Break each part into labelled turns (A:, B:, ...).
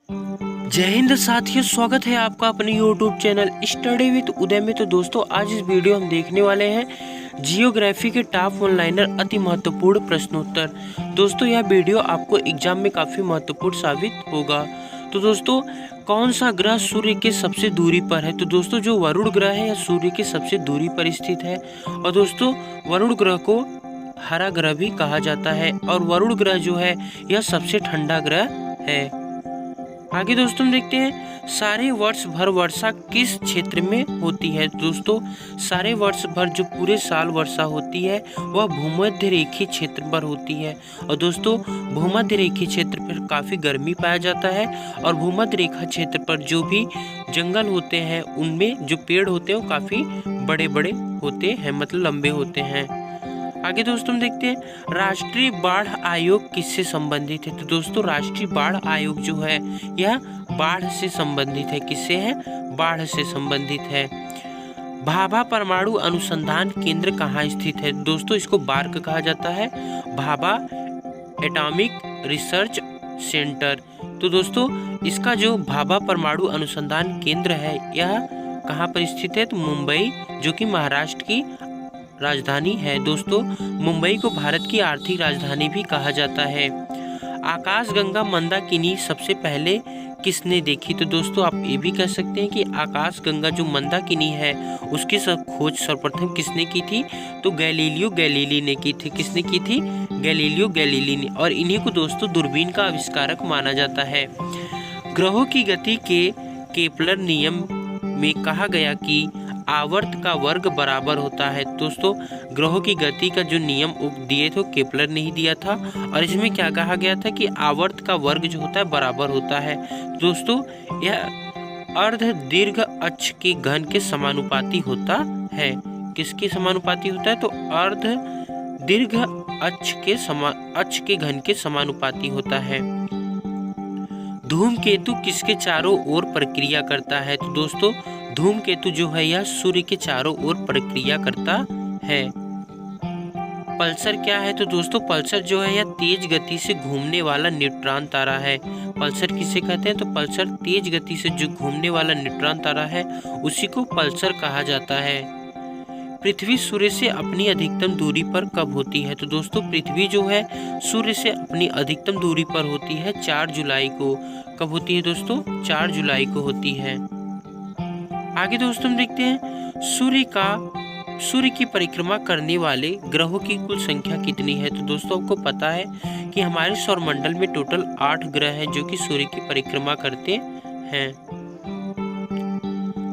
A: जय हिंद साथियों, स्वागत है आपका अपने YouTube चैनल स्टडी विद उदय में। तो दोस्तों, आज इस वीडियो हम देखने वाले हैं जियोग्राफी के टॉप ऑनलाइनर अति महत्वपूर्ण प्रश्नोत्तर। दोस्तों, यह वीडियो आपको एग्जाम में काफ़ी महत्वपूर्ण साबित होगा। तो दोस्तों, कौन सा ग्रह सूर्य के सबसे दूरी पर है? तो दोस्तों, जो वरुण ग्रह है यह सूर्य के सबसे दूरी पर स्थित है। और दोस्तों, वरुण ग्रह को हरा ग्रह भी कहा जाता है और वरुण ग्रह जो है यह सबसे ठंडा ग्रह है। आगे दोस्तों हम देखते हैं सारे वर्ष भर वर्षा किस क्षेत्र में होती है। दोस्तों, सारे वर्ष भर जो पूरे साल वर्षा होती है वह भूमध्य रेखीय क्षेत्र पर होती है। और दोस्तों, भूमध्य रेखीय क्षेत्र पर काफ़ी गर्मी पाया जाता है और भूमध्य रेखा क्षेत्र पर जो भी जंगल होते हैं उनमें जो पेड़ होते हैं वो काफ़ी बड़े बड़े होते हैं, मतलब लंबे होते हैं। आगे दोस्तों हम देखते हैं राष्ट्रीय बाढ़ आयोग किससे संबंधित है। तो दोस्तों, राष्ट्रीय बाढ़ आयोग जो है यह बाढ़ से संबंधित है। किससे है? बाढ़ से संबंधित है। भाभा परमाणु अनुसंधान केंद्र कहाँ स्थित है? दोस्तों, इसको बार्क कहा जाता है, भाभा एटॉमिक रिसर्च सेंटर। तो दोस्तों, इसका जो भाभा परमाणु अनुसंधान केंद्र है यह कहाँ पर स्थित है? तो मुंबई, जो कि महाराष्ट्र की राजधानी है। दोस्तों, मुंबई को भारत की आर्थिक राजधानी भी कहा जाता है। आकाशगंगा मंदाकिनी सबसे पहले किसने देखी? तो दोस्तों, आप ये भी कह सकते हैं कि आकाशगंगा जो मंदाकिनी है उसकी खोज सर्वप्रथम किसने की थी? तो गैलीलियो गैलीली ने की थी। किसने की थी? गैलीलियो गैलीली ने। और इन्हीं को दोस्तों दूरबीन का आविष्कारक माना जाता है। ग्रहों की गति के केपलर नियम में कहा गया कि आवर्त का वर्ग बराबर होता है। दोस्तों, ग्रहों की गति का जो नियम दिए थे केपलर ने ही दिया था और इसमें क्या कहा गया था कि आवर्त का वर्ग जो होता है बराबर होता है। दोस्तों, यह अर्ध दीर्घ अक्ष के घन के समानुपाती होता है। किसके समानुपाती होता है? तो अर्ध दीर्घ अक्ष के घन के समानुपाती होता है। धूमकेतु किसके चारों ओर प्रक्रिया करता है? तो दोस्तों, धूमकेतु जो है यह सूर्य के चारों ओर प्रक्रिया करता है। पल्सर क्या है? तो दोस्तों, पल्सर जो है यह तेज गति से घूमने वाला न्यूट्रॉन तारा है। पल्सर किसे कहते हैं? तो पल्सर तेज गति से जो घूमने वाला न्यूट्रॉन तारा है उसी को पल्सर कहा जाता है। पृथ्वी सूर्य से अपनी अधिकतम दूरी पर कब होती है? तो दोस्तों, पृथ्वी जो है सूर्य से अपनी अधिकतम दूरी पर होती है 4 जुलाई को। कब होती है दोस्तों? 4 जुलाई को होती है। आगे दोस्तों हम देखते हैं सूर्य की परिक्रमा करने वाले ग्रहों की कुल संख्या कितनी है। तो दोस्तों, आपको पता है कि हमारे सौरमंडल में टोटल 8 ग्रह हैं जो कि सूर्य की परिक्रमा करते हैं।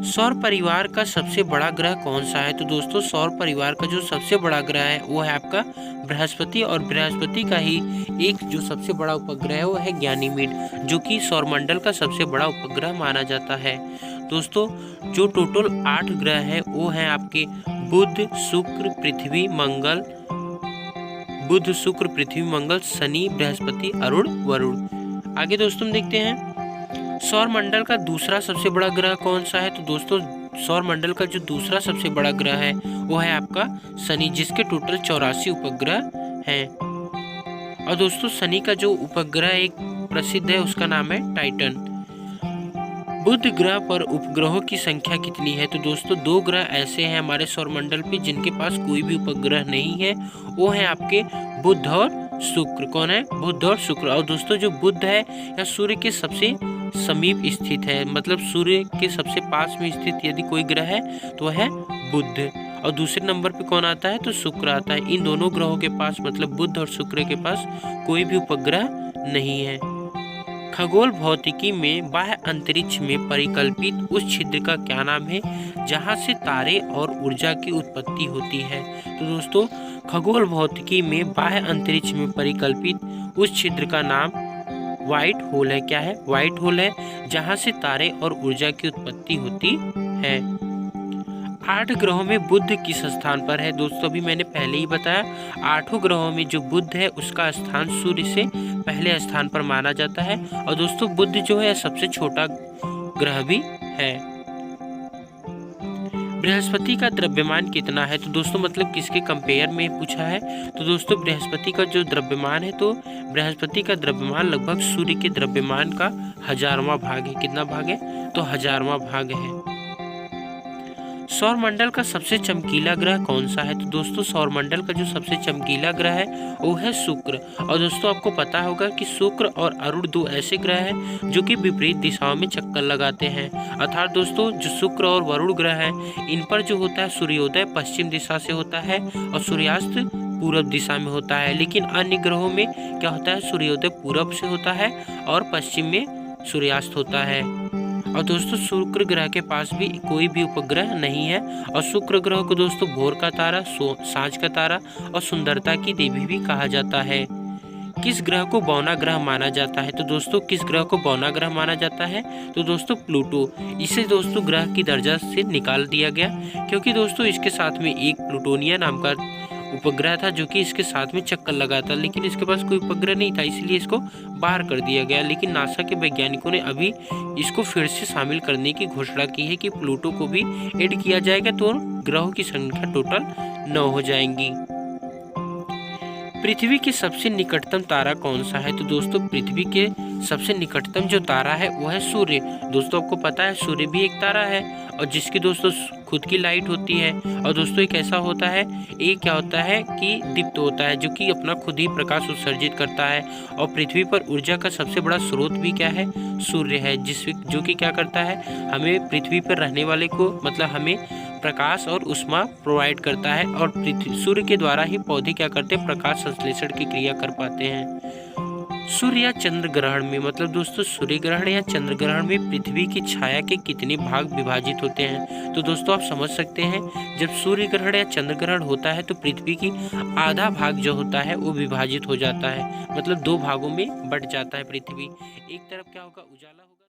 A: सौर परिवार का सबसे बड़ा ग्रह कौन सा है? तो दोस्तों, सौर परिवार का जो सबसे बड़ा ग्रह है वो है आपका बृहस्पति। और बृहस्पति का ही एक जो सबसे बड़ा उपग्रह है वो है गैनीमेड, जो कि सौरमंडल का सबसे बड़ा उपग्रह माना जाता है। दोस्तों, जो टोटल 8 ग्रह हैं वो हैं आपके बुध, शुक्र, पृथ्वी, मंगल, शनि, बृहस्पति, अरुण, वरुण। आगे दोस्तों देखते हैं सौरमंडल का दूसरा सबसे बड़ा ग्रह कौन सा है? तो दोस्तों, सौरमंडल का जो दूसरा सबसे बड़ा ग्रह है वो है आपका शनि, जिसके टोटल 84 उपग्रह हैं। और दोस्तों, शनि का जो उपग्रह एक प्रसिद्ध है उसका नाम है टाइटन। बुध ग्रह पर उपग्रहों की संख्या कितनी है? तो दोस्तों, 2 ग्रह ऐसे हैं हमारे सौरमंडल पे जिनके पास कोई भी उपग्रह नहीं है, वो है आपके बुध और शुक्र। कौन है? बुध और शुक्र। और दोस्तों, जो बुध है यह सूर्य के सबसे समीप स्थित है, मतलब सूर्य के सबसे पास में स्थित यदि कोई ग्रह है तो वह है बुध। और दूसरे नंबर पे कौन आता है? तो शुक्र आता है। इन दोनों ग्रहों के पास, मतलब बुध और शुक्र के पास कोई भी उपग्रह नहीं है। खगोल भौतिकी में बाह्य अंतरिक्ष में परिकल्पित उस छिद्र का क्या नाम है जहां से तारे और ऊर्जा की उत्पत्ति होती है? तो दोस्तों, खगोल भौतिकी में बाह्य अंतरिक्ष में परिकल्पित उस छिद्र का नाम व्हाइट होल है। क्या है? व्हाइट होल है, जहां से तारे और ऊर्जा की उत्पत्ति होती है। 8 ग्रहों में बुध किस स्थान पर है? दोस्तों, अभी मैंने पहले ही बताया 8 ग्रहों में जो बुध है उसका स्थान सूर्य से पहले स्थान पर माना जाता है। और दोस्तों, बुध जो है सबसे छोटा ग्रह भी है। बृहस्पति का द्रव्यमान कितना है? तो दोस्तों मतलब किसके कंपेयर में पूछा है? तो दोस्तों बृहस्पति का जो द्रव्यमान है, तो बृहस्पति का द्रव्यमान लगभग सूर्य के द्रव्यमान का 1000वां भाग है। कितना भाग है? तो 1000वां भाग है। सौरमंडल का सबसे चमकीला ग्रह कौन सा है? तो दोस्तों सौरमंडल का जो सबसे चमकीला ग्रह है वो है शुक्र। और दोस्तों आपको पता होगा कि शुक्र और अरुण दो ऐसे ग्रह हैं जो कि विपरीत दिशाओं में चक्कर लगाते हैं। अर्थात दोस्तों जो शुक्र और वरुण ग्रह है, इन पर जो होता है सूर्योदय पश्चिम दिशा से होता है और सूर्यास्त पूर्व दिशा में होता है। लेकिन अन्य ग्रहों में क्या होता है? सूर्योदय पूर्व से होता है और पश्चिम में सूर्यास्त होता है। और दोस्तों शुक्र ग्रह के पास भी कोई भी उपग्रह नहीं है। और शुक्र ग्रह को दोस्तों भोर का तारा, सांझ का तारा और सुंदरता की देवी भी कहा जाता है। किस ग्रह को बौना ग्रह माना जाता है? तो दोस्तों किस ग्रह को बौना ग्रह माना जाता है? तो दोस्तों प्लूटो। इसे दोस्तों ग्रह की दर्जा से निकाल दिया गया, क्योंकि दोस्तों इसके साथ में एक प्लूटोनिया नाम का उपग्रह था जो कि इसके साथ में चक्कर लगाता, लेकिन इसके पास कोई उपग्रह नहीं था, इसलिए इसको बाहर कर दिया गया। लेकिन नासा के वैज्ञानिकों ने अभी इसको फिर से शामिल करने की घोषणा की है कि प्लूटो को भी ऐड किया जाएगा, तो ग्रहों की संख्या टोटल 9 हो जाएंगी। पृथ्वी के सबसे निकटतम तारा कौन सा है? तो दोस्तों पृथ्वी के सबसे निकटतम जो तारा है वो है सूर्य। दोस्तों आपको पता है सूर्य भी एक तारा है और जिसकी दोस्तों खुद की लाइट होती है। और दोस्तों एक ऐसा होता है, एक क्या होता है कि दीप्त होता है जो कि अपना खुद ही प्रकाश उत्सर्जित करता है। और पृथ्वी पर ऊर्जा का सबसे बड़ा स्रोत भी क्या है? सूर्य है, जो कि क्या करता है? हमें पृथ्वी पर रहने वाले को मतलब हमें प्रकाश और ऊष्मा प्रोवाइड करता है। और सूर्य के द्वारा ही पौधे क्या करते हैं? प्रकाश संश्लेषण की क्रिया कर पाते हैं। सूर्य या चंद्र ग्रहण में मतलब दोस्तों सूर्य ग्रहण या चंद्र ग्रहण में पृथ्वी की छाया के कितने भाग विभाजित होते हैं? तो दोस्तों आप समझ सकते हैं, जब सूर्य ग्रहण या चंद्र ग्रहण होता है तो पृथ्वी की आधा भाग जो होता है वो विभाजित हो जाता है, मतलब 2 भागों में बट जाता है पृथ्वी। एक तरफ क्या होगा? उजाला होगा।